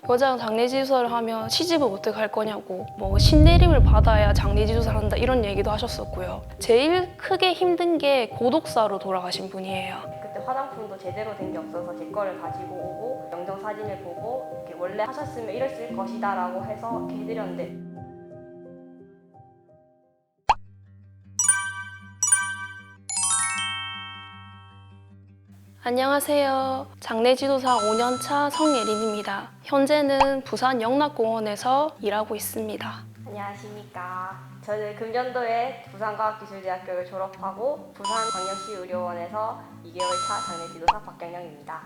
여자가 장례지도사를 하면 시집을 어떻게 갈 거냐고, 뭐 신내림을 받아야 장례지도사를 한다 이런 얘기도 하셨었고요. 제일 크게 힘든 게 고독사로 돌아가신 분이에요. 그때 화장품도 제대로 된 게 없어서 제 거를 가지고 오고 영정 사진을 보고 이렇게 원래 하셨으면 이랬을 것이다 라고 해서 이렇게 해드렸는데 안녕하세요. 장례지도사 5년차 성예린입니다. 현재는 부산 영락공원에서 일하고 있습니다. 안녕하십니까. 저는 금년도에 부산과학기술대학교를 졸업하고 부산광역시 의료원에서 2개월 차 장례지도사 박경영입니다.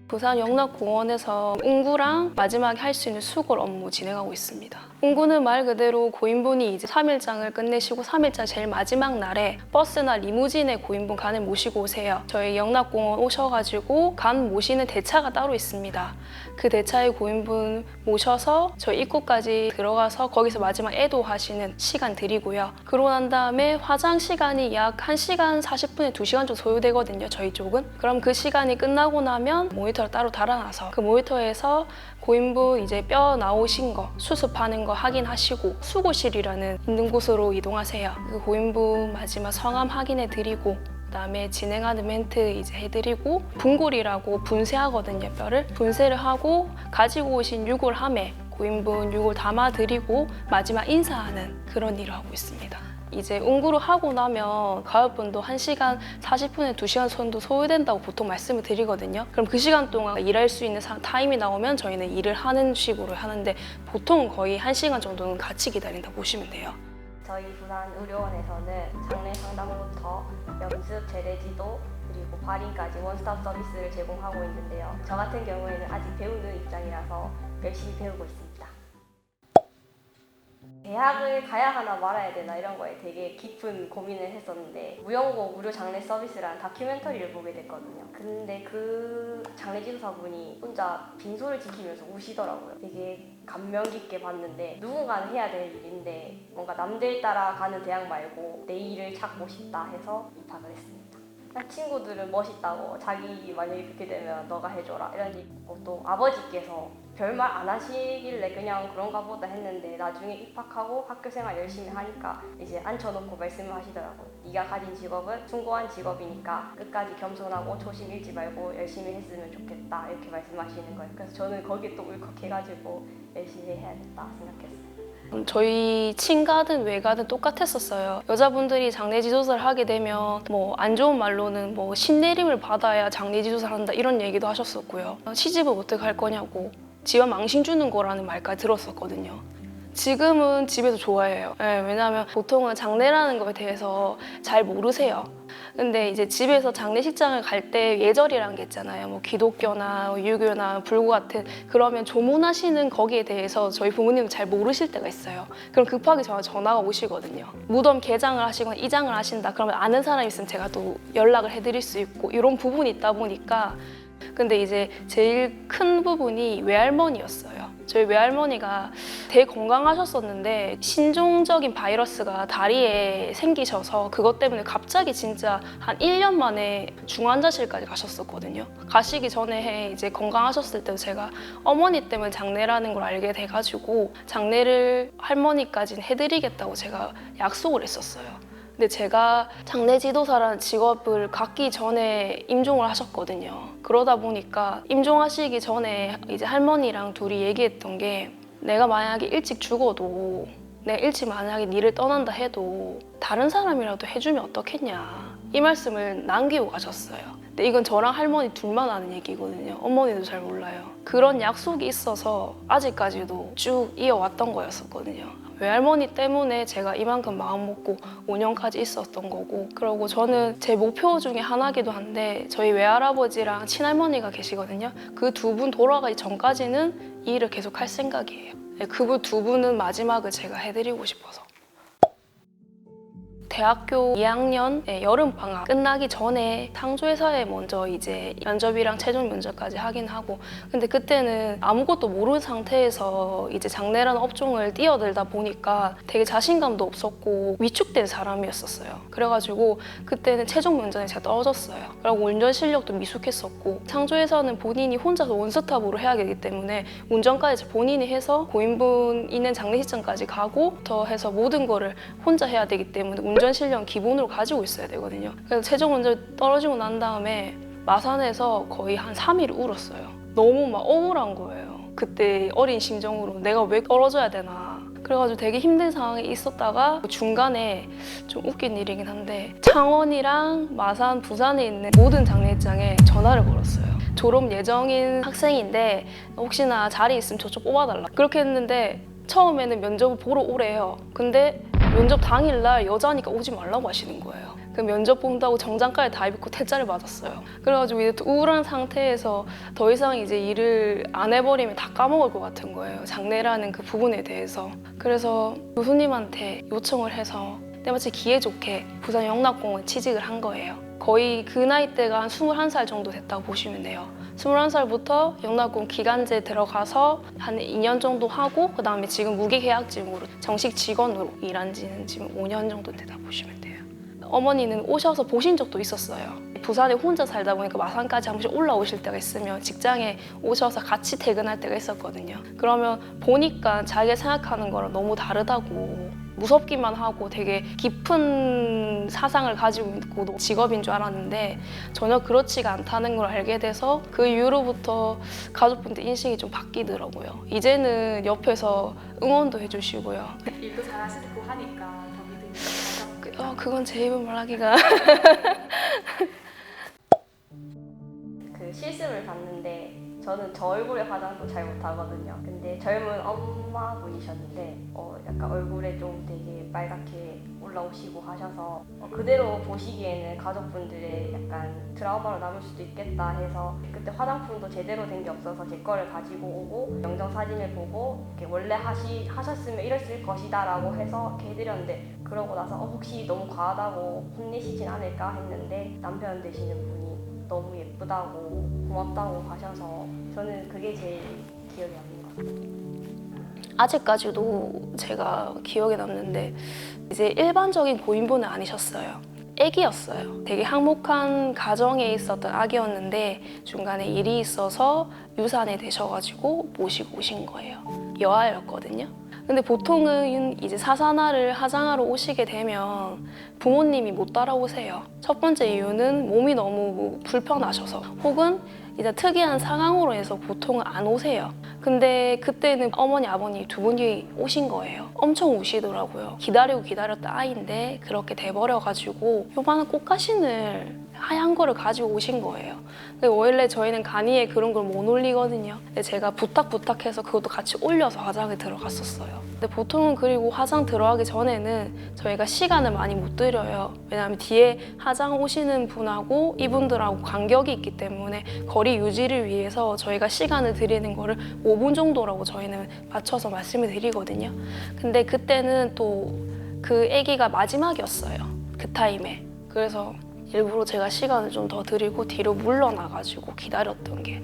부산 영락공원에서 운구랑 마지막에 할 수 있는 수골 업무 진행하고 있습니다. 운구는 말 그대로 고인분이 이제 3일장을 끝내시고 3일장 제일 마지막 날에 버스나 리무진에 고인분 간을 모시고 오세요. 저희 영락공원 오셔가지고 간 모시는 대차가 따로 있습니다. 그 대차에 고인분 모셔서 저희 입구까지 들어가서 거기서 마지막 애도하시는 시간 드리고요. 그러고 난 다음에 화장 시간이 약 1시간 40분에 2시간 정도 소요되거든요, 저희 쪽은. 그럼 그 시간이 끝나고 나면 모니터를 따로 달아놔서 그 모니터에서 고인분 이제 뼈 나오신 거, 수습하는 거 확인하시고 수고실이라는 있는 곳으로 이동하세요. 그 고인분 마지막 성함 확인해 드리고 그다음에 진행하는 멘트 이제 해드리고 분골이라고 분쇄하거든요, 뼈를. 분쇄를 하고 가지고 오신 유골함에 고인분 유골 담아드리고 마지막 인사하는 그런 일을 하고 있습니다. 이제 운구를 하고 나면 가을분도 1시간 40분에 2시간 정도 소요된다고 보통 말씀을 드리거든요. 그럼 그 시간 동안 일할 수 있는 타임이 나오면 저희는 일을 하는 식으로 하는데 보통 거의 1시간 정도는 같이 기다린다 보시면 돼요. 저희 부산 의료원에서는 장례 상담부터 연습, 재래지도, 그리고 발인까지 원스톱 서비스를 제공하고 있는데요. 저 같은 경우에는 아직 배우는 입장이라서 열심히 배우고 있습니다. 대학을 가야 하나 말아야 되나 이런 거에 되게 깊은 고민을 했었는데 무연고 무료 장례 서비스라는 다큐멘터리를 보게 됐거든요. 근데 그 장례지도사분이 혼자 빈소를 지키면서 우시더라고요. 되게 감명 깊게 봤는데 누군가는 해야 될 일인데 뭔가 남들 따라가는 대학 말고 내 일을 찾고 싶다 해서 입학을 했습니다. 친구들은 멋있다고 자기 만약에 그렇게 되면 너가 해줘라 이런 얘기고 또 아버지께서 별말 안 하시길래 그냥 그런가 보다 했는데 나중에 입학하고 학교생활 열심히 하니까 이제 앉혀놓고 말씀을 하시더라고요. 네가 가진 직업은 숭고한 직업이니까 끝까지 겸손하고 초심 잃지 말고 열심히 했으면 좋겠다 이렇게 말씀하시는 거예요. 그래서 저는 거기에 또 울컥해가지고 열심히 해야겠다 생각했어요. 저희 친가든 외가든 똑같았었어요. 여자분들이 장례지도사를 하게 되면 뭐 안 좋은 말로는 뭐 신내림을 받아야 장례지도사를 한다 이런 얘기도 하셨었고요. 시집을 어떻게 갈 거냐고 집안 망신 주는 거라는 말까지 들었었거든요. 지금은 집에서 좋아해요. 네, 왜냐하면 보통은 장례라는 거에 대해서 잘 모르세요. 근데 이제 집에서 장례식장을 갈 때 예절이라는 게 있잖아요. 뭐 기독교나 유교나 불교 같은 그러면 조문하시는 거기에 대해서 저희 부모님은 잘 모르실 때가 있어요. 그럼 급하게 전화가 오시거든요. 무덤 개장을 하시거나 이장을 하신다. 그러면 아는 사람 있으면 제가 또 연락을 해드릴 수 있고 이런 부분이 있다 보니까 근데 이제 제일 큰 부분이 외할머니였어요. 저희 외할머니가 되게 건강하셨었는데 신종적인 바이러스가 다리에 생기셔서 그것 때문에 갑자기 진짜 한 1년 만에 중환자실까지 가셨었거든요. 가시기 전에 이제 건강하셨을 때도 제가 어머니 때문에 장례라는 걸 알게 돼가지고 장례를 할머니까지는 해드리겠다고 제가 약속을 했었어요. 근데 제가 장례지도사라는 직업을 갖기 전에 임종을 하셨거든요. 그러다 보니까 임종하시기 전에 이제 할머니랑 둘이 얘기했던 게 내가 만약에 일찍 죽어도 내가 일찍 만약에 니를 떠난다 해도 다른 사람이라도 해주면 어떻겠냐 이 말씀을 남기고 가셨어요. 근데 이건 저랑 할머니 둘만 아는 얘기거든요. 어머니도 잘 몰라요. 그런 약속이 있어서 아직까지도 쭉 이어왔던 거였었거든요. 외할머니 때문에 제가 이만큼 마음 먹고 5년까지 있었던 거고 그리고 저는 제 목표 중에 하나기도 한데 저희 외할아버지랑 친할머니가 계시거든요. 그 두 분 돌아가기 전까지는 이 일을 계속 할 생각이에요. 그분 두 분은 마지막을 제가 해드리고 싶어서. 대학교 2학년 여름방학 끝나기 전에 상조회사에 먼저 이제 면접이랑 최종 면접까지 하긴 하고, 근데 그때는 아무것도 모르는 상태에서 이제 장례라는 업종을 뛰어들다 보니까 되게 자신감도 없었고 위축된 사람이었었어요. 그래가지고 그때는 최종 면접에 제가 떨어졌어요. 그리고 운전 실력도 미숙했었고, 상조회사는 본인이 혼자서 원스톱으로 해야 되기 때문에 운전까지 본인이 해서 고인분 있는 장례식장까지 가고 더 해서 모든 거를 혼자 해야 되기 때문에 운전 실력 기본으로 가지고 있어야 되거든요. 그래서 최종 면접 떨어지고 난 다음에 마산에서 거의 한 3일 울었어요. 너무 막 억울한 거예요. 그때 어린 심정으로 내가 왜 떨어져야 되나. 그래가지고 되게 힘든 상황에 있었다가 중간에 좀 웃긴 일이긴 한데 창원이랑 마산, 부산에 있는 모든 장례식장에 전화를 걸었어요. 졸업 예정인 학생인데 혹시나 자리 있으면 저쪽 뽑아달라. 그렇게 했는데 처음에는 면접을 보러 오래요. 근데 면접 당일날 여자니까 오지 말라고 하시는 거예요. 그 면접 본다고 정장까지 다 입고 퇴짜를 맞았어요. 그래가지고 이제 또 우울한 상태에서 더 이상 이제 일을 안 해버리면 다 까먹을 것 같은 거예요. 장례라는 그 부분에 대해서. 그래서 교수님한테 요청을 해서 때마침 기회 좋게 부산 영락공원 취직을 한 거예요. 거의 그 나이대가 한 21살 정도 됐다고 보시면 돼요. 21살부터 영락공원 기간제 들어가서 한 2년 정도 하고 그 다음에 지금 무기계약직으로 정식 직원으로 일한 지는 지금 5년 정도 되다 보시면 돼요. 어머니는 오셔서 보신 적도 있었어요. 부산에 혼자 살다 보니까 마산까지 한 번씩 올라오실 때가 있으면 직장에 오셔서 같이 퇴근할 때가 있었거든요. 그러면 보니까 자기가 생각하는 거랑 너무 다르다고, 무섭기만 하고 되게 깊은 사상을 가지고 있고 직업인 줄 알았는데 전혀 그렇지가 않다는 걸 알게 돼서 그 이후로부터 가족분들 인식이 좀 바뀌더라고요. 이제는 옆에서 응원도 해주시고요. 일도 잘하시고 하니까 더 믿음이 가죠. 그건 제 입은 말하기가. 그 실습을 봤는데 저는 저 얼굴에 화장도 잘 못하거든요. 근데 젊은 엄마분이셨는데 약간 얼굴에 좀 되게 빨갛게 올라오시고 하셔서 그대로 보시기에는 가족분들의 약간 트라우마로 남을 수도 있겠다 해서 그때 화장품도 제대로 된 게 없어서 제 거를 가지고 오고 영정 사진을 보고 이렇게 원래 하셨으면 이랬을 것이다 라고 해서 이렇게 해드렸는데, 그러고 나서 혹시 너무 과하다고 혼내시진 않을까 했는데 남편 되시는 분이 너무 예쁘다고 고맙다고 하셔서 저는 그게 제일 기억에 남는 것 같아요. 아직까지도 제가 기억에 남는데 이제 일반적인 고인분은 아니셨어요. 아기였어요. 되게 행복한 가정에 있었던 아기였는데 중간에 일이 있어서 유산이 되셔가지고 모시고 오신 거예요. 여아였거든요. 근데 보통은 이제 사산화를 하장하러 오시게 되면 부모님이 못 따라오세요. 첫 번째 이유는 몸이 너무 불편하셔서, 혹은 이제 특이한 상황으로 해서 보통은 안 오세요. 근데 그때는 어머니, 아버님 두 분이 오신 거예요. 엄청 우시더라고요. 기다리고 기다렸던 아이인데 그렇게 돼버려가지고 요만한 꽃가신을 하얀 거를 가지고 오신 거예요. 근데 원래 저희는 간이에 그런 걸 못 올리거든요. 근데 제가 부탁해서 그것도 같이 올려서 화장에 들어갔었어요. 근데 보통은 그리고 화장 들어가기 전에는 저희가 시간을 많이 못 들여요. 왜냐하면 뒤에 화장 오시는 분하고 이분들하고 간격이 있기 때문에 거리 유지를 위해서 저희가 시간을 드리는 거를 5분 정도라고 저희는 맞춰서 말씀을 드리거든요. 근데 그때는 또 그 아기가 마지막이었어요. 그 타임에. 그래서 일부러 제가 시간을 좀 더 드리고 뒤로 물러나가지고 기다렸던 게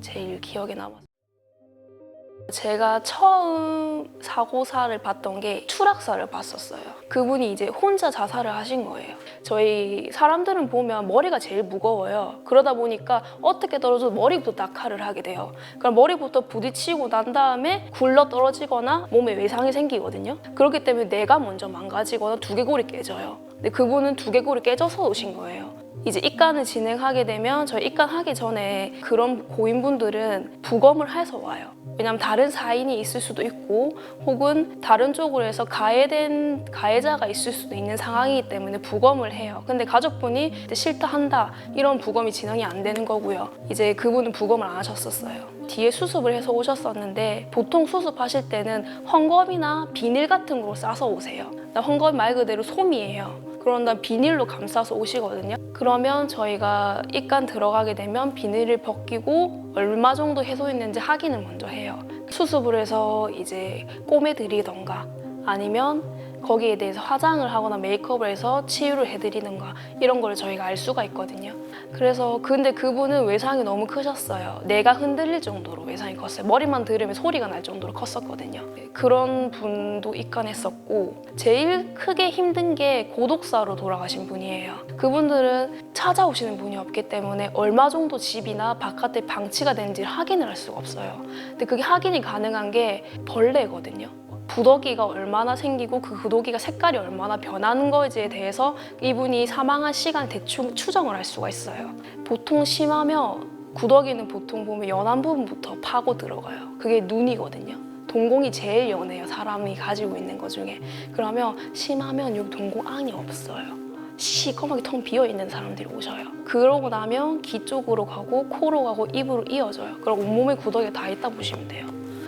제일 기억에 남았어요. 제가 처음 사고사를 봤던 게 추락사를 봤었어요. 그분이 이제 혼자 자살을 하신 거예요. 저희 사람들은 보면 머리가 제일 무거워요. 그러다 보니까 어떻게 떨어져도 머리부터 낙하를 하게 돼요. 그럼 머리부터 부딪히고 난 다음에 굴러 떨어지거나 몸에 외상이 생기거든요. 그렇기 때문에 뇌가 먼저 망가지거나 두개골이 깨져요. 근데 그분은 두개골이 깨져서 오신 거예요. 이제 입간을 진행하게 되면 저희 입간하기 전에 그런 고인분들은 부검을 해서 와요. 왜냐하면 다른 사인이 있을 수도 있고 혹은 다른 쪽으로 해서 가해된 가해자가 있을 수도 있는 상황이기 때문에 부검을 해요. 근데 가족분이 이제 싫다 한다 이런 부검이 진행이 안 되는 거고요. 이제 그분은 부검을 안 하셨었어요. 뒤에 수습을 해서 오셨었는데 보통 수습하실 때는 헝겊이나 비닐 같은 걸로 싸서 오세요. 헝겊 말 그대로 솜이에요. 그런 다음 비닐로 감싸서 오시거든요. 그러면 저희가 입간 들어가게 되면 비닐을 벗기고 얼마 정도 해소했는지 확인을 먼저 해요. 수습을 해서 이제 꼬매드리던가 아니면 거기에 대해서 화장을 하거나 메이크업을 해서 치유를 해드리는가 이런 걸 저희가 알 수가 있거든요. 그래서 근데 그분은 외상이 너무 크셨어요. 뇌가 흔들릴 정도로 외상이 컸어요. 머리만 들으면 소리가 날 정도로 컸었거든요. 그런 분도 입관했었고 제일 크게 힘든 게 고독사로 돌아가신 분이에요. 그분들은 찾아오시는 분이 없기 때문에 얼마 정도 집이나 바깥에 방치가 된지를 확인을 할 수가 없어요. 근데 그게 확인이 가능한 게 벌레거든요. 부더기가 얼마나 생기고 그 부더기가 색깔이 얼마나 변하는 거지에 대해서 이분이 사망한 시간 대충 추정을 할 수가 있어요. 보통 심하면 구더기는 보통 보면 연한 부분부터 파고 들어가요. 그게 눈이거든요. 동공이 제일 연해요. 사람이 가지고 있는 것 중에. 그러면 심하면 여기 동공안이 없어요. 시커멓게 텅 비어있는 사람들이 오셔요. 그러고 나면 귀 쪽으로 가고 코로 가고 입으로 이어져요. 그럼 온몸에 구더기가 다 있다 보시면 돼요.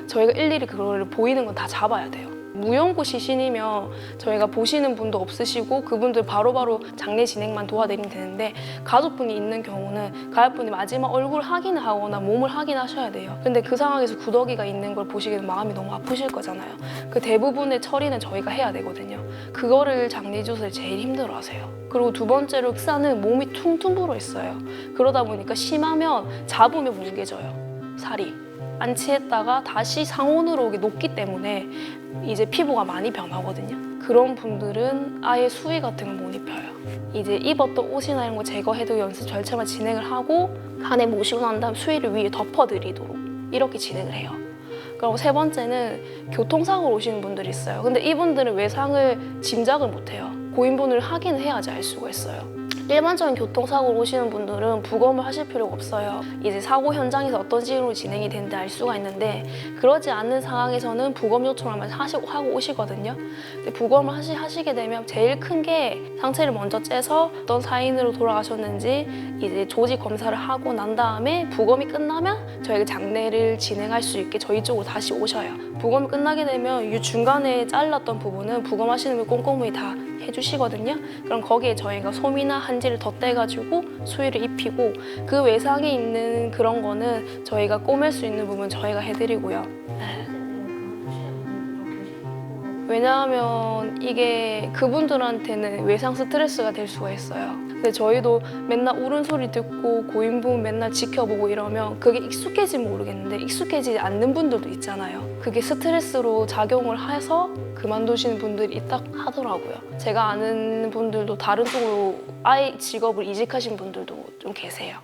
저희가 일일이 그걸 보이는 건 다 잡아야 돼요. 무연고 시신이면 저희가 보시는 분도 없으시고 그분들 바로바로 장례 진행만 도와드리면 되는데 가족분이 있는 경우는 가족분이 마지막 얼굴 확인을 하거나 몸을 확인하셔야 돼요. 근데 그 상황에서 구더기가 있는 걸 보시게 되면 마음이 너무 아프실 거잖아요. 그 대부분의 처리는 저희가 해야 되거든요. 그거를 장례주사를 제일 힘들어하세요. 그리고 두 번째로 흑사는 몸이 퉁퉁 불어있어요. 그러다 보니까 심하면 잡으면 뭉개져요. 살이. 안치했다가 다시 상온으로 오게 녹기 때문에 이제 피부가 많이 변하거든요. 그런 분들은 아예 수의 같은 걸 못 입혀요. 이제 입었던 옷이나 이런 거 제거해도 연습 절차만 진행을 하고 간에 모시고 난 다음 수의를 위에 덮어드리도록 이렇게 진행을 해요. 그리고 세 번째는 교통사고로 오시는 분들이 있어요. 근데 이분들은 외상을 짐작을 못해요. 고인분을 확인해야지 알 수가 있어요. 일반적인 교통사고로 오시는 분들은 부검을 하실 필요가 없어요. 이제 사고 현장에서 어떤 식으로 진행이 되는지 알 수가 있는데 그러지 않는 상황에서는 부검 요청을 하고 오시거든요. 근데 부검을 하시게 되면 제일 큰 게 상체를 먼저 째서 어떤 사인으로 돌아가셨는지 이제 조직 검사를 하고 난 다음에 부검이 끝나면 저희가 장례를 진행할 수 있게 저희 쪽으로 다시 오셔요. 부검이 끝나게 되면 이 중간에 잘랐던 부분은 부검하시는 분 꼼꼼히 다 해주시거든요. 그럼 거기에 저희가 솜이나 한지를 덧대가지고 수의를 입히고 그 외상에 있는 그런 거는 저희가 꼬맬 수 있는 부분 저희가 해드리고요. 왜냐하면 이게 그분들한테는 외상 스트레스가 될 수가 있어요. 근데 저희도 맨날 울은 소리 듣고 고인분 맨날 지켜보고 이러면 그게 익숙해지면 모르겠는데 익숙해지지 않는 분들도 있잖아요. 그게 스트레스로 작용을 해서 그만두시는 분들이 있다 하더라고요. 제가 아는 분들도 다른 쪽으로 아예 직업을 이직하신 분들도 좀 계세요.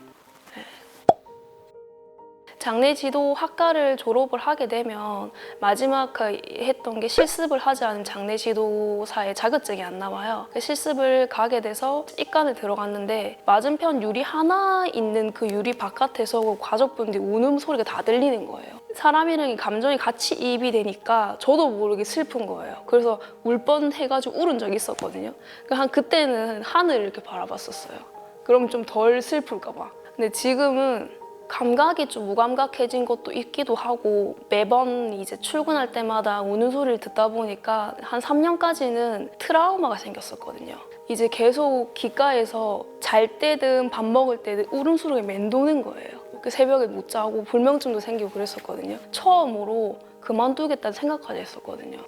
장례지도 학과를 졸업을 하게 되면 마지막 했던 게 실습을 하지 않은 장례지도사의 자격증이 안 나와요. 실습을 가게 돼서 입관에 들어갔는데 맞은편 유리 하나 있는 그 유리 바깥에서 가족분들이 우는 소리가 다 들리는 거예요. 사람이랑 감정이 같이 이입이 되니까 저도 모르게 슬픈 거예요. 그래서 울 뻔해가지고 울은 적이 있었거든요. 그때는 하늘을 이렇게 바라봤었어요. 그럼 좀 덜 슬플까 봐. 근데 지금은 감각이 좀 무감각해진 것도 있기도 하고 매번 이제 출근할 때마다 우는 소리를 듣다 보니까 한 3년까지는 트라우마가 생겼었거든요. 이제 계속 귓가에서 잘 때든 밥 먹을 때든 울음소리가 맴도는 거예요. 그 새벽에 못 자고 불면증도 생기고 그랬었거든요. 처음으로 그만두겠다는 생각까지 했었거든요.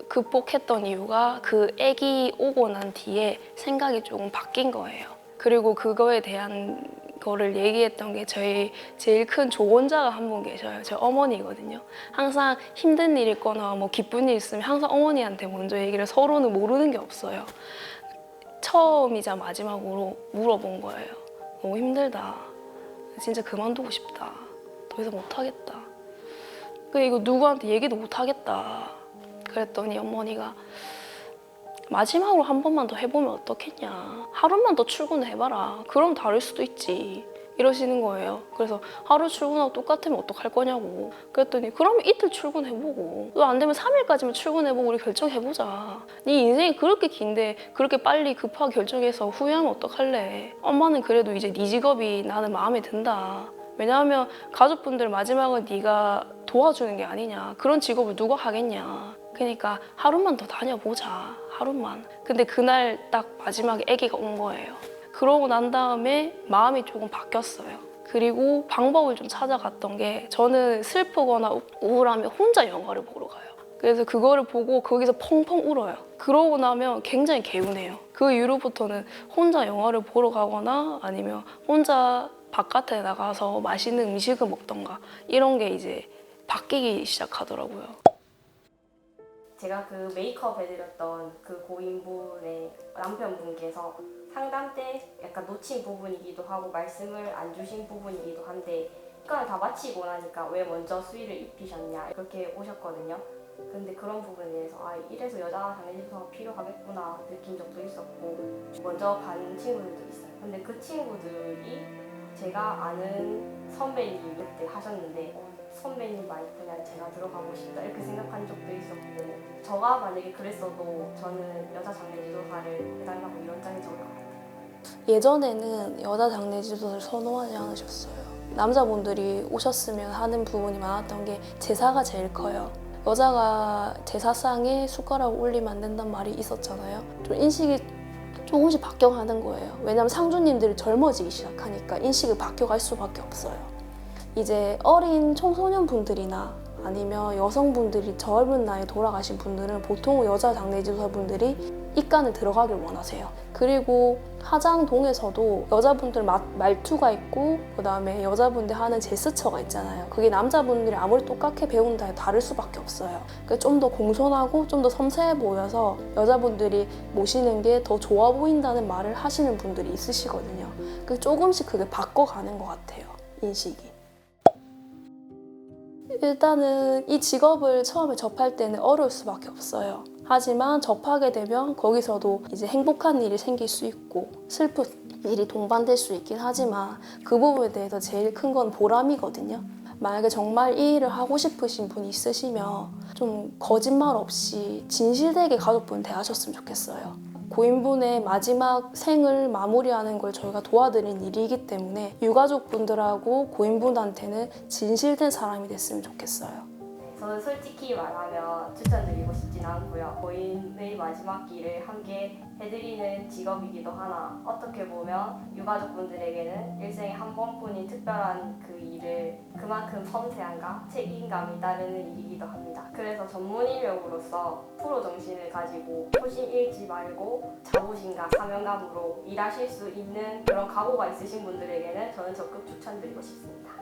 극복했던 이유가 그 아기 오고 난 뒤에 생각이 조금 바뀐 거예요. 그리고 그거에 대한 거를 얘기했던 게 저희 제일 큰 조언자가 한 분 계셔요. 제 어머니거든요. 항상 힘든 일 있거나 뭐 기쁜 일 있으면 항상 어머니한테 먼저 얘기를 서로는 모르는 게 없어요. 처음이자 마지막으로 물어본 거예요. 너무 힘들다. 진짜 그만두고 싶다. 더 이상 못하겠다. 이거 누구한테 얘기도 못하겠다. 그랬더니 어머니가 마지막으로 한 번만 더 해보면 어떻겠냐. 하루만 더 출근해봐라. 그럼 다를 수도 있지. 이러시는 거예요. 그래서 하루 출근하고 똑같으면 어떡할 거냐고. 그랬더니 그러면 이틀 출근해보고 또 안 되면 3일까지만 출근해보고 우리 결정해보자. 네 인생이 그렇게 긴데 그렇게 빨리 급하게 결정해서 후회하면 어떡할래. 엄마는 그래도 이제 네 직업이 나는 마음에 든다. 왜냐하면 가족분들 마지막은 네가 도와주는 게 아니냐. 그런 직업을 누가 하겠냐. 그러니까 하루만 더 다녀보자. 하루만. 근데 그날 딱 마지막에 아기가 온 거예요. 그러고 난 다음에 마음이 조금 바뀌었어요. 그리고 방법을 좀 찾아갔던 게 저는 슬프거나 우울하면 혼자 영화를 보러 가요. 그래서 그거를 보고 거기서 펑펑 울어요. 그러고 나면 굉장히 개운해요. 그 이후로부터는 혼자 영화를 보러 가거나 아니면 혼자 바깥에 나가서 맛있는 음식을 먹던가 이런 게 이제 바뀌기 시작하더라고요. 제가 그 메이크업 해드렸던 그 고인분의 남편분께서 상담 때 약간 놓친 부분이기도 하고 말씀을 안 주신 부분이기도 한데 식관을 다 마치고 나니까 왜 먼저 수의를 입히셨냐 그렇게 오셨거든요. 근데 그런 부분에 대해서 이래서 여자 장례지도사가 필요하겠구나 느낀 적도 있었고 먼저 간 친구들도 있어요. 근데 그 친구들이 제가 아는 선배님이 그때 하셨는데 선배님 와이프냐 제가 들어가고 싶다 이렇게 생각한 적도 있었고 저가 만약에 그랬어도 저는 여자 장례지도사를 해달라고 이런 장에 적을 것 같아요. 예전에는 여자 장례지도사를 선호하지 않으셨어요. 남자분들이 오셨으면 하는 부분이 많았던 게 제사가 제일 커요. 여자가 제사상에 숟가락을 올리면 안 된다는 말이 있었잖아요. 좀 인식이 조금씩 바뀌어가는 거예요. 왜냐면 상주님들이 젊어지기 시작하니까 인식이 바뀌어갈 수밖에 없어요. 이제 어린 청소년분들이나 아니면 여성분들이 젊은 나이에 돌아가신 분들은 보통 여자 장례지도사분들이 입간을 들어가길 원하세요. 그리고 화장동에서도 여자분들 말투가 있고 그다음에 여자분들 하는 제스처가 있잖아요. 그게 남자분들이 아무리 똑같게 배운다 해도 다를 수밖에 없어요. 좀 더 공손하고 좀 더 섬세해 보여서 여자분들이 모시는 게 더 좋아 보인다는 말을 하시는 분들이 있으시거든요. 조금씩 그게 바꿔가는 것 같아요, 인식이. 일단은 이 직업을 처음에 접할 때는 어려울 수밖에 없어요. 하지만 접하게 되면 거기서도 이제 행복한 일이 생길 수 있고 슬픈 일이 동반될 수 있긴 하지만 그 부분에 대해서 제일 큰 건 보람이거든요. 만약에 정말 이 일을 하고 싶으신 분이 있으시면 좀 거짓말 없이 진실되게 가족분 대하셨으면 좋겠어요. 고인분의 마지막 생을 마무리하는 걸 저희가 도와드리는 일이기 때문에 유가족분들하고 고인분한테는 진실된 사람이 됐으면 좋겠어요. 저는 솔직히 말하면 추천드리고 싶진 않고요. 고인의 마지막 길을 함께 해드리는 직업이기도 하나 어떻게 보면 유가족분들에게는 일생에 한 번뿐인 특별한 그 일을 그만큼 섬세함과 책임감이 따르는 일이기도 합니다. 그래서 전문 인력으로서 프로 정신을 가지고 초심 잃지 말고 자부심과 사명감으로 일하실 수 있는 그런 각오가 있으신 분들에게는 저는 적극 추천드리고 싶습니다.